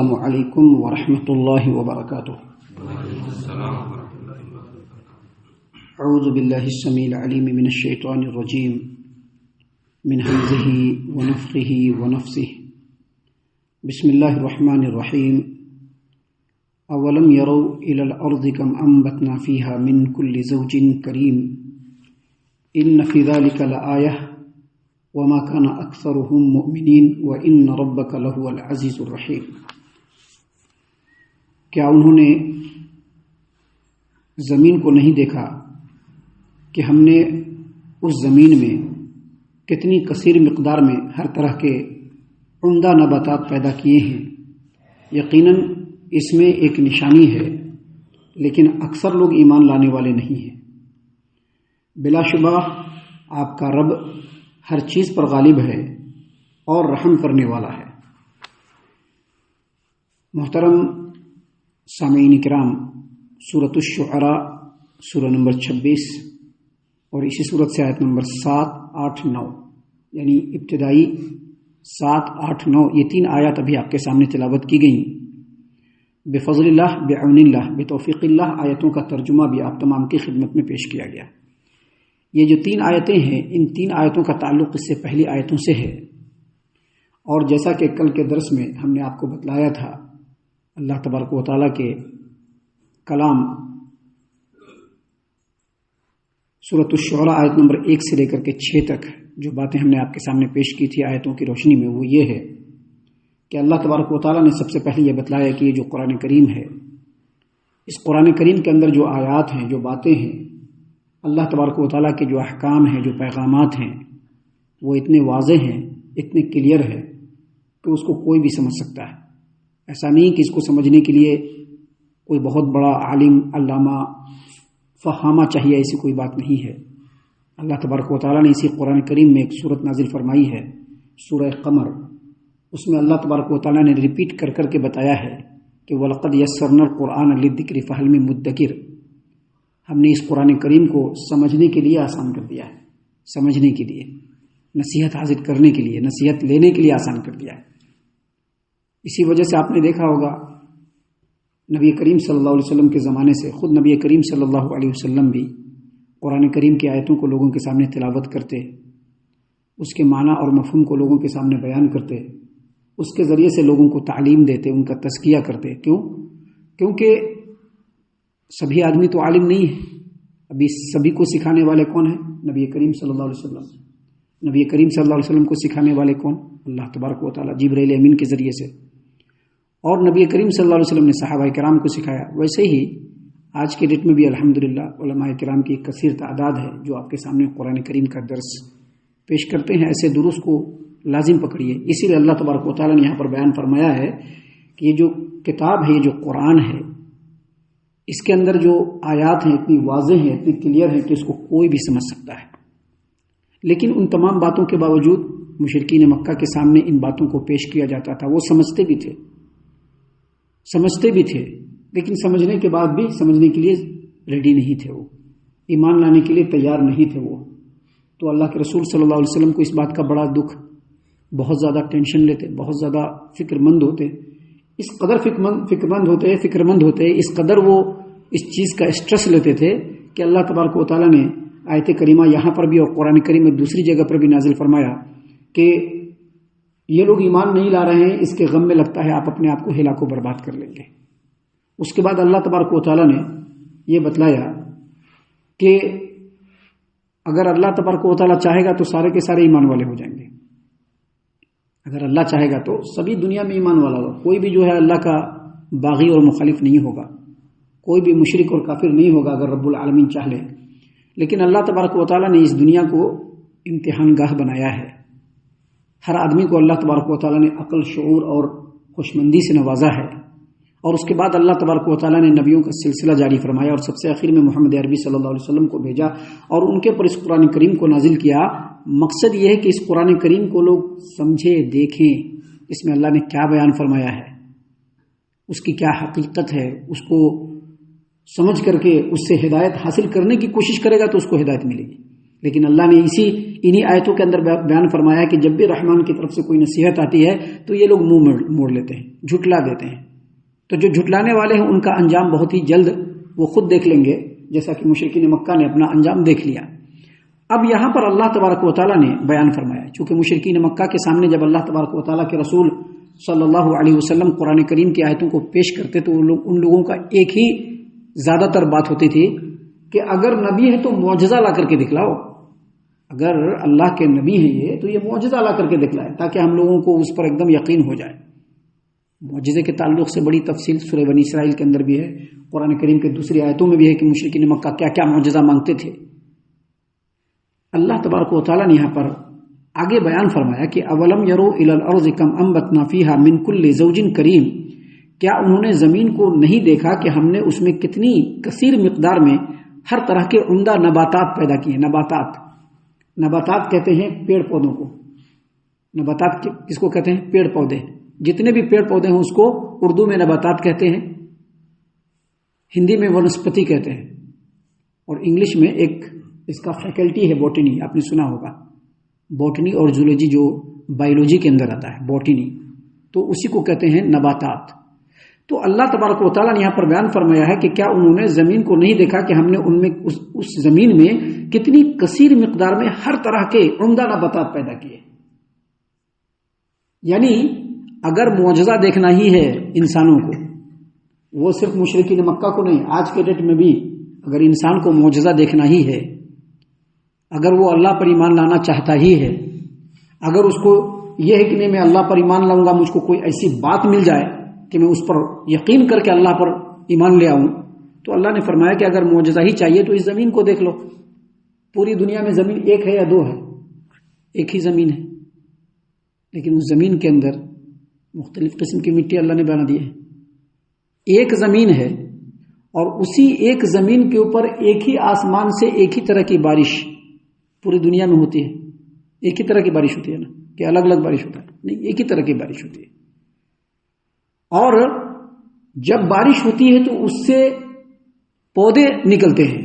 السلام علیکم ورحمۃ اللہ وبرکاتہ۔ اعوذ باللہ السمیع العلیم من الشیطان الرجیم من حمزہ ونفخہ ونفثہ۔ بسم اللہ الرحمن الرحیم۔ اولم یروا الی الارض کم انبتنا فیہا من کل زوج کریم ان فی ذلک لآیہ وما كان اکثرهم مؤمنین وان ربک لہو العزیز الرحیم۔ کیا انہوں نے زمین کو نہیں دیکھا کہ ہم نے اس زمین میں کتنی کثیر مقدار میں ہر طرح کے عمدہ نباتات پیدا کیے ہیں؟ یقیناً اس میں ایک نشانی ہے، لیکن اکثر لوگ ایمان لانے والے نہیں ہیں۔ بلا شبہ آپ کا رب ہر چیز پر غالب ہے اور رحم کرنے والا ہے۔ محترم سامعین کرام، سورۃ الشعراء سورہ نمبر 26 اور اسی سورت سے آیت نمبر 7، 8، 9 یعنی ابتدائی 7، 8، 9 یہ 3 آیات ابھی آپ کے سامنے تلاوت کی گئیں۔ بفضل اللہ، بعون اللہ، بتوفیق اللہ آیتوں کا ترجمہ بھی آپ تمام کی خدمت میں پیش کیا گیا۔ یہ جو 3 آیتیں ہیں، ان 3 آیتوں کا تعلق اس سے پہلی آیتوں سے ہے، اور جیسا کہ کل کے درس میں ہم نے آپ کو بتلایا تھا، اللہ تبارک و تعالیٰ کے کلام سورۃ الشعراء آیت نمبر 1 سے لے کر کے 6 تک جو باتیں ہم نے آپ کے سامنے پیش کی تھی آیتوں کی روشنی میں، وہ یہ ہے کہ اللہ تبارک و تعالیٰ نے سب سے پہلے یہ بتلایا کہ یہ جو قرآن کریم ہے، اس قرآن کریم کے اندر جو آیات ہیں، جو باتیں ہیں، اللہ تبارک و تعالیٰ کے جو احکام ہیں، جو پیغامات ہیں، وہ اتنے واضح ہیں، اتنے کلیئر ہے کہ اس کو کوئی بھی سمجھ سکتا ہے۔ ایسا نہیں کہ اس کو سمجھنے کے لیے کوئی بہت بڑا عالم، علامہ، فہامہ چاہیے، ایسی کوئی بات نہیں ہے۔ اللہ تبارک و تعالیٰ نے اسی قرآن کریم میں ایک سورت نازل فرمائی ہے، سورہ قمر۔ اس میں اللہ تبارک و تعالیٰ نے ریپیٹ کر کر کے بتایا ہے کہ وَلَقَدْ يَسَّرْنَا الْقُرْآنَ لِلذِّكْرِ فَهَلْ مِن مُدَّكِرٍ۔ ہم نے اس قرآن کریم کو سمجھنے کے لیے آسان کر دیا ہے، سمجھنے کے لیے، نصیحت حاصل کرنے کے لیے، نصیحت لینے کے لیے آسان کر دیا ہے۔ اسی وجہ سے آپ نے دیکھا ہوگا نبی کریم صلی اللہ علیہ وسلم کے زمانے سے خود نبی کریم صلی اللہ علیہ وسلم بھی قرآن کریم کی آیتوں کو لوگوں کے سامنے تلاوت کرتے، اس کے معنی اور مفہوم کو لوگوں کے سامنے بیان کرتے، اس کے ذریعے سے لوگوں کو تعلیم دیتے، ان کا تزکیہ کرتے۔ کیونکہ سبھی آدمی تو عالم نہیں ہے۔ ابھی سبھی کو سکھانے والے کون ہیں؟ نبی کریم صلی اللہ علیہ وسلم۔ نبی کریم صلی اللہ علیہ وسلم کو سکھانے والے کون؟ اللہ تبارک و تعالیٰ جبرائیل امین کے ذریعے سے، اور نبی کریم صلی اللہ علیہ وسلم نے صحابہ کرام کو سکھایا۔ ویسے ہی آج کے ڈیٹ میں بھی الحمدللہ علماء کرام کی ایک کثیر تعداد ہے جو آپ کے سامنے قرآن کریم کا درس پیش کرتے ہیں۔ ایسے دروس کو لازم پکڑیے۔ اسی لیے اللہ تبارک و تعالیٰ نے یہاں پر بیان فرمایا ہے کہ یہ جو کتاب ہے، یہ جو قرآن ہے، اس کے اندر جو آیات ہیں اتنی واضح ہیں، اتنی کلیئر ہیں کہ اس کو کوئی بھی سمجھ سکتا ہے۔ لیکن ان تمام باتوں کے باوجود مشرکین مکہ کے سامنے ان باتوں کو پیش کیا جاتا تھا۔ وہ سمجھتے بھی تھے، لیکن سمجھنے کے بعد بھی سمجھنے کے لیے ریڈی نہیں تھے، وہ ایمان لانے کے لیے تیار نہیں تھے وہ۔ تو اللہ کے رسول صلی اللہ علیہ وسلم کو اس بات کا بڑا دکھ، بہت زیادہ ٹینشن لیتے، بہت زیادہ فکر مند ہوتے، اس قدر فکر مند ہوتے، اس قدر وہ اس چیز کا اسٹریس لیتے تھے کہ اللہ تبارک و تعالیٰ نے آیت کریمہ یہاں پر بھی اور قرآن کریم میں دوسری جگہ پر بھی نازل فرمایا کہ یہ لوگ ایمان نہیں لا رہے ہیں، اس کے غم میں لگتا ہے آپ اپنے آپ کو ہلاک و برباد کر لیں گے۔ اس کے بعد اللہ تبارک و تعالیٰ نے یہ بتلایا کہ اگر اللہ تبارک و تعالیٰ چاہے گا تو سارے کے سارے ایمان والے ہو جائیں گے۔ اگر اللہ چاہے گا تو سبھی دنیا میں ایمان والا ہوگا، کوئی بھی جو ہے اللہ کا باغی اور مخالف نہیں ہوگا، کوئی بھی مشرک اور کافر نہیں ہوگا اگر رب العالمین چاہ لے۔ لیکن اللہ تبارک و تعالیٰ نے اس دنیا کو امتحان گاہ بنایا ہے۔ ہر آدمی کو اللہ تبارک و تعالیٰ نے عقل، شعور اور خوشمندی سے نوازا ہے، اور اس کے بعد اللہ تبارک و تعالیٰ نے نبیوں کا سلسلہ جاری فرمایا، اور سب سے آخر میں محمد عربی صلی اللہ علیہ وسلم کو بھیجا اور ان کے پر اس قرآن کریم کو نازل کیا۔ مقصد یہ ہے کہ اس قرآن کریم کو لوگ سمجھیں، دیکھیں، اس میں اللہ نے کیا بیان فرمایا ہے، اس کی کیا حقیقت ہے، اس کو سمجھ کر کے اس سے ہدایت حاصل کرنے کی کوشش کرے گا تو اس کو ہدایت ملے گی۔ لیکن اللہ نے انہی آیتوں کے اندر بیان فرمایا کہ جب بھی رحمان کی طرف سے کوئی نصیحت آتی ہے تو یہ لوگ منہ موڑ لیتے ہیں، جھٹلا دیتے ہیں. تو جو جھٹلانے والے ہیں ان کا انجام بہت ہی جلد وہ خود دیکھ لیں گے، جیسا کہ مشرکین مکہ نے اپنا انجام دیکھ لیا. اب یہاں پر اللہ تبارک و تعالیٰ نے بیان فرمایا، چونکہ مشرکین مکہ کے سامنے جب اللہ تبارک و تعالیٰ کے رسول صلی اللہ علیہ وسلم قرآن کریم کی آیتوں کو پیش کرتے تو ان لوگوں کا ایک ہی زیادہ تر بات ہوتی تھی کہ اگر نبی ہے تو معجزہ لا کر کے دکھلاؤ، اگر اللہ کے نبی ہیں یہ تو یہ معجزہ لا کر کے دکھلائے تاکہ ہم لوگوں کو اس پر ایک دم یقین ہو جائے. معجزے کے تعلق سے بڑی تفصیل سورہ بنی اسرائیل کے اندر بھی ہے، قرآن کریم کے دوسری آیتوں میں بھی ہے کہ مشرکین مکہ کیا کیا معجزہ مانگتے تھے. اللہ تبارک و تعالیٰ نے یہاں پر آگے بیان فرمایا کہ اولم یرو الی الارض کم انبتنا فیہا من کل زوج کریم، کیا انہوں نے زمین کو نہیں دیکھا کہ ہم نے اس میں کتنی کثیر مقدار میں ہر طرح کے عمدہ نباتات پیدا کیے. نباتات کہتے ہیں پیڑ پودوں کو. نباتات کس کو کہتے ہیں؟ پیڑ پودے. جتنے بھی پیڑ پودے ہیں اس کو اردو میں نباتات کہتے ہیں، ہندی میں ونسپتی کہتے ہیں، اور انگلش میں ایک اس کا فیکلٹی ہے بوٹنی، آپ نے سنا ہوگا. بوٹنی اور زولوجی جو بایولوجی کے اندر آتا ہے، بوٹنی، تو اسی کو کہتے ہیں نباتات. تو اللہ تبارک و تعالیٰ نے یہاں پر بیان فرمایا ہے کہ کیا انہوں نے زمین کو نہیں دیکھا کہ ہم نے ان میں اس زمین میں کتنی کثیر مقدار میں ہر طرح کے عمدہ نباتات پیدا کیے. یعنی اگر معجزہ دیکھنا ہی ہے انسانوں کو، وہ صرف مشرکین مکہ کو نہیں، آج کے ڈیٹ میں بھی اگر انسان کو معجزہ دیکھنا ہی ہے، اگر وہ اللہ پر ایمان لانا چاہتا ہی ہے، اگر اس کو یہ ہے کہ نہیں میں اللہ پر ایمان لاؤں گا، مجھ کو کوئی ایسی بات مل جائے کہ میں اس پر یقین کر کے اللہ پر ایمان لے آؤں، تو اللہ نے فرمایا کہ اگر معجزہ ہی چاہیے تو اس زمین کو دیکھ لو. پوری دنیا میں زمین ایک ہے یا دو ہے؟ ایک ہی زمین ہے، لیکن اس زمین کے اندر مختلف قسم کی مٹی اللہ نے بنا دی ہے. ایک زمین ہے اور اسی ایک زمین کے اوپر ایک ہی آسمان سے ایک ہی طرح کی بارش پوری دنیا میں ہوتی ہے. ایک ہی طرح کی بارش ہوتی ہے نا، کہ الگ الگ بارش ہوتا ہے؟ نہیں، ایک ہی طرح کی بارش ہوتی ہے. اور جب بارش ہوتی ہے تو اس سے پودے نکلتے ہیں،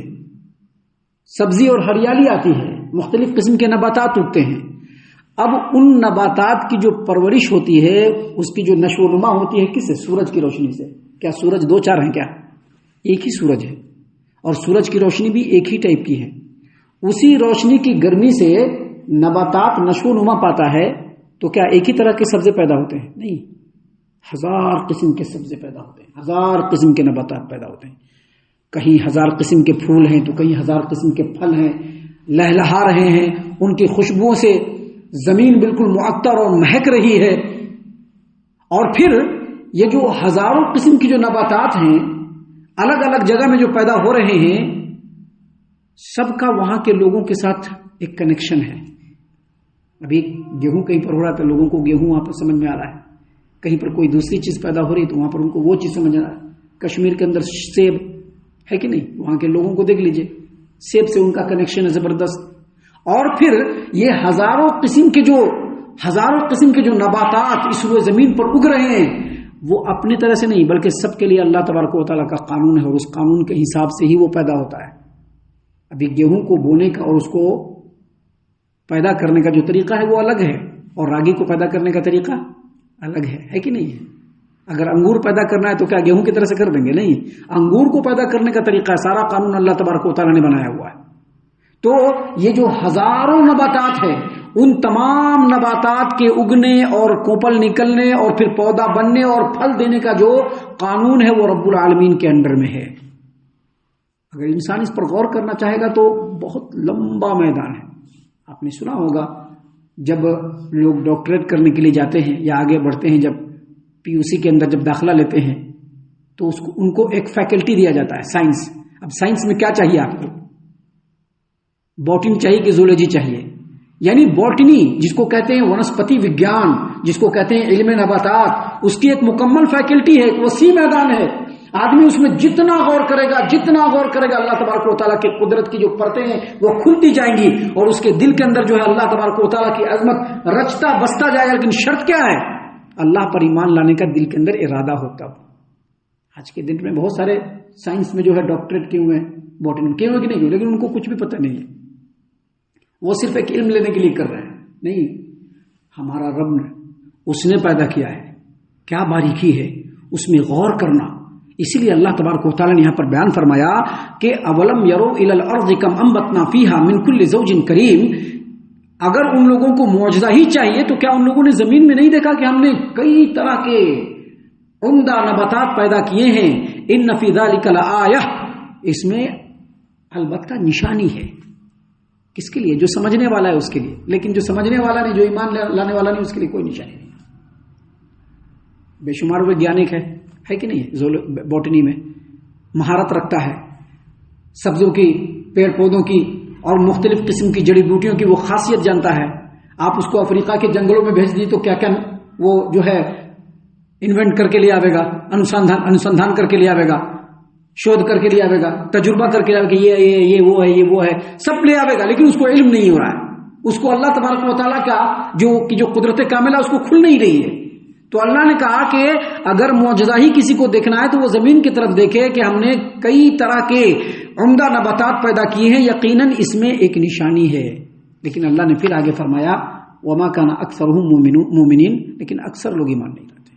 سبزی اور ہریالی آتی ہے، مختلف قسم کے نباتات اگتے ہیں. اب ان نباتات کی جو پرورش ہوتی ہے، اس کی جو نشو و نما ہوتی ہے کس سے؟ سورج کی روشنی سے. کیا سورج دو چار ہیں؟ کیا ایک ہی سورج ہے، اور سورج کی روشنی بھی ایک ہی ٹائپ کی ہے. اسی روشنی کی گرمی سے نباتات نشو و نما پاتا ہے. تو کیا ایک ہی طرح کے سبزے پیدا ہوتے ہیں؟ نہیں، ہزار قسم کے سبزے پیدا ہوتے ہیں، ہزار قسم کے نباتات پیدا ہوتے ہیں. کہیں ہزار قسم کے پھول ہیں تو کہیں ہزار قسم کے پھل ہیں، لہلہا رہے ہیں، ان کی خوشبوؤں سے زمین بالکل معطر اور مہک رہی ہے. اور پھر یہ جو ہزاروں قسم کی جو نباتات ہیں الگ الگ جگہ میں جو پیدا ہو رہے ہیں، سب کا وہاں کے لوگوں کے ساتھ ایک کنیکشن ہے. ابھی گیہوں کہیں پر ہو رہا ہے تو لوگوں کو گیہوں وہاں پر سمجھ میں آ رہا ہے، کہیں پر کوئی دوسری چیز پیدا ہو رہی تو وہاں پر ان کو وہ چیز سمجھ آ رہا ہے. کشمیر کے اندر سیب ہے کہ نہیں؟ وہاں کے لوگوں کو دیکھ لیجئے، سیب سے ان کا کنیکشن ہے زبردست. اور پھر یہ ہزاروں قسم کے جو نباتات اس روئے زمین پر اگ رہے ہیں، وہ اپنی طرح سے نہیں بلکہ سب کے لیے اللہ تبارک و تعالیٰ کا قانون ہے، اور اس قانون کے حساب سے ہی وہ پیدا ہوتا ہے. ابھی گیہوں کو بونے کا اور اس کو پیدا کرنے کا جو طریقہ ہے وہ الگ ہے، اور راگی کو پیدا کرنے کا طریقہ الگ ہے کہ نہیں ہے؟ اگر انگور پیدا کرنا ہے تو کیا گیہوں کی طرح سے کر دیں گے؟ نہیں، انگور کو پیدا کرنے کا طریقہ ہے، سارا قانون اللہ تبارک و تعالیٰ نے بنایا ہوا ہے. تو یہ جو ہزاروں نباتات ہیں، ان تمام نباتات کے اگنے اور کوپل نکلنے اور پھر پودا بننے اور پھل دینے کا جو قانون ہے وہ رب العالمین کے انڈر میں ہے. اگر انسان اس پر غور کرنا چاہے گا تو بہت لمبا میدان ہے. آپ نے سنا ہوگا جب لوگ ڈاکٹریٹ کرنے کے لیے جاتے ہیں یا آگے بڑھتے ہیں، جب پی یو سی کے اندر جب داخلہ لیتے ہیں تو ان کو ایک فیکلٹی دیا جاتا ہے سائنس. اب سائنس میں کیا چاہیے آپ کو؟ باٹنی چاہیے کہ زولوجی چاہیے؟ یعنی باٹنی جس کو کہتے ہیں ونسپتی وگیان، جس کو کہتے ہیں علم نباتات، اس کی ایک مکمل فیکلٹی ہے، ایک وسیع میدان ہے. آدمی اس میں جتنا غور کرے گا اللہ تبارک و تعالیٰ کی قدرت کی جو پرتیں ہیں وہ کھلتی جائیں گی، اور اس کے دل کے اندر جو ہے اللہ تبارک و تعالیٰ کی عظمت رچتا بستا جائے گا. لیکن شرط کیا ہے؟ اللہ پر ایمان لانے کا دل کے اندر ارادہ ہوتا. آج کے دن میں بہت سارے سائنس میں جو ہے ڈاکٹریٹ کیے ہوئے ہیں، باٹنی کیے ہوئے کہ نہیں، لیکن ان کو کچھ بھی پتہ نہیں ہے. وہ صرف ایک علم لینے کے لیے کر رہے ہیں، نہیں، ہمارا رب نے اس نے پیدا کیا ہے، کیا باریکی ہے اس میں غور کرنا. اسی لیے اللہ تبارک و تعالیٰ نے یہاں پر بیان فرمایا کہ اولم یرو الی الارض کم انبتنا فیہا من کل زوج کریم. اگر ان لوگوں کو معجزہ ہی چاہیے تو کیا ان لوگوں نے زمین میں نہیں دیکھا کہ ہم نے کئی طرح کے عمدہ نباتات پیدا کیے ہیں. ان فی ذلک لآیہ، اس میں البتہ نشانی ہے. کس کے لیے؟ جو سمجھنے والا ہے اس کے لیے. لیکن جو سمجھنے والا نہیں، جو ایمان لانے والا نہیں، اس کے لیے کوئی نشانی نہیں. بے شمار ویگیانک ہے کہ نہیں، بوٹنی میں مہارت رکھتا ہے، سبزوں کی، پیڑ پودوں کی اور مختلف قسم کی جڑی بوٹیوں کی وہ خاصیت جانتا ہے. آپ اس کو افریقہ کے جنگلوں میں بھیج دیے تو کیا کیا وہ جو ہے انوینٹ کر کے لے آئے گا، انسندھان کر کے لے آئے گا، شودھ کر کے لے آئے گا، تجربہ کر کے لے آئے گا کہ یہ وہ ہے، یہ وہ ہے، سب لے آئے گا. لیکن اس کو علم نہیں ہو رہا ہے، اس کو اللہ تبارک و تعالیٰ کا جو قدرت کاملہ اس کو کھل نہیں رہی ہے. تو اللہ نے کہا کہ اگر معجزہ ہی کسی کو دیکھنا ہے تو وہ زمین کی طرف دیکھے کہ ہم نے کئی طرح کے عمدہ نباتات پیدا کیے ہیں، یقیناً اس میں ایک نشانی ہے. لیکن اللہ نے پھر آگے فرمایا وما کان اکثرهم مومنین، لیکن اکثر لوگ ایمان نہیں لاتے،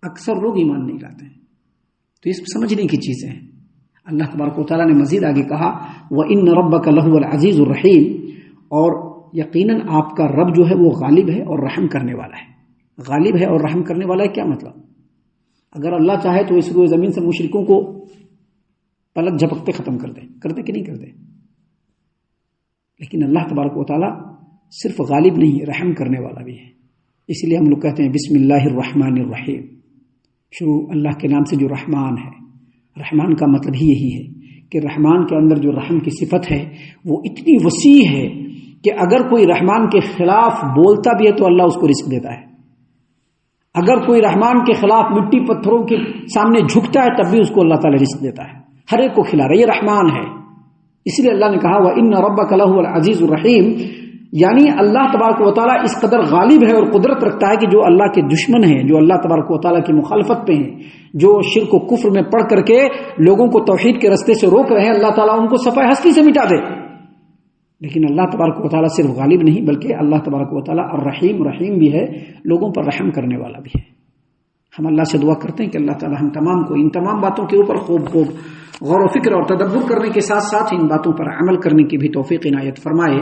اکثر لوگ ایمان نہیں لاتے. تو اس سمجھنے کی چیزیں ہیں. اللہ تبارک و تعالیٰ نے مزید آگے کہا وَإِنَّ رَبَّكَ لَهُوَ الْعَزِيزُ الرَّحِيمُ، اور یقیناً آپ کا رب جو ہے وہ غالب ہے اور رحم کرنے والا ہے. غالب ہے اور رحم کرنے والا ہے، کیا مطلب؟ اگر اللہ چاہے تو اس روئے زمین سے مشرکوں کو پلک جھپکتے ختم کر دیں، کرتے کہ نہیں کرتے؟ لیکن اللہ تبارک و تعالیٰ صرف غالب نہیں، رحم کرنے والا بھی ہے. اس لیے ہم لوگ کہتے ہیں بسم اللہ الرحمن الرحیم، شروع اللہ کے نام سے جو رحمان ہے. رحمان کا مطلب ہی یہی ہے کہ رحمان کے اندر جو رحم کی صفت ہے وہ اتنی وسیع ہے کہ اگر کوئی رحمان کے خلاف بولتا بھی ہے تو اللہ اس کو رزق دیتا ہے. اگر کوئی رحمان کے خلاف مٹی پتھروں کے سامنے جھکتا ہے تب بھی اس کو اللہ تعالیٰ رزق دیتا ہے، ہر ایک کو کھلا رہا ہے. یہ رحمان ہے. اس لیے اللہ نے کہا وَإِنَّ رَبَّكَ لَهُوَ الْعَزِيزُ الرَّحِيمُ، یعنی اللہ تبارک و تعالیٰ اس قدر غالب ہے اور قدرت رکھتا ہے کہ جو اللہ کے دشمن ہیں، جو اللہ تبارک و تعالیٰ کی مخالفت پہ ہیں، جو شرک و کفر میں پڑھ کر کے لوگوں کو توحید کے رستے سے روک رہے ہیں، اللہ تعالیٰ ان کو صفحہ ہستی سے مٹا دے. لیکن اللہ تبارک و تعالیٰ صرف غالب نہیں بلکہ اللہ تبارک و تعالیٰ الرحیم، رحیم بھی ہے، لوگوں پر رحم کرنے والا بھی ہے. ہم اللہ سے دعا کرتے ہیں کہ اللہ تعالیٰ ہم تمام کو ان تمام باتوں کے اوپر خوب غور و فکر اور تدبر کرنے کے ساتھ ساتھ ان باتوں پر عمل کرنے کی بھی توفیق عنایت فرمائے،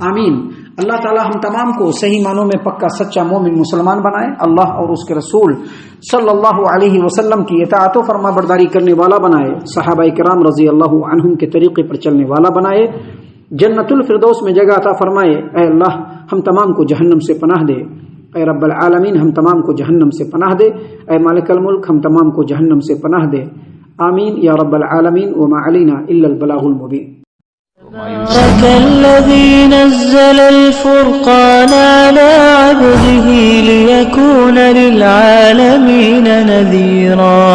آمین. اللہ تعالیٰ ہم تمام کو صحیح معنوں میں پکا سچا مومن مسلمان بنائے، اللہ اور اس کے رسول صلی اللہ علیہ وسلم کی اطاعت و فرما برداری کرنے والا بنائے، صحابہ کرام رضی اللہ عنہم کے طریقے پر چلنے والا بنائے، جنت الفردوس میں جگہ عطا فرمائے. اے اللہ ہم تمام کو جہنم سے پناہ دے، اے رب العالمین ہم تمام کو جہنم سے پناہ دے، اے مالک الملک ہم تمام کو جہنم سے پناہ دے، آمین یا رب العالمین. وما علینا الا البلاغ المبین. تبارك الذي نزل الفرقان على عبده ليكون للعالمين نذيرا.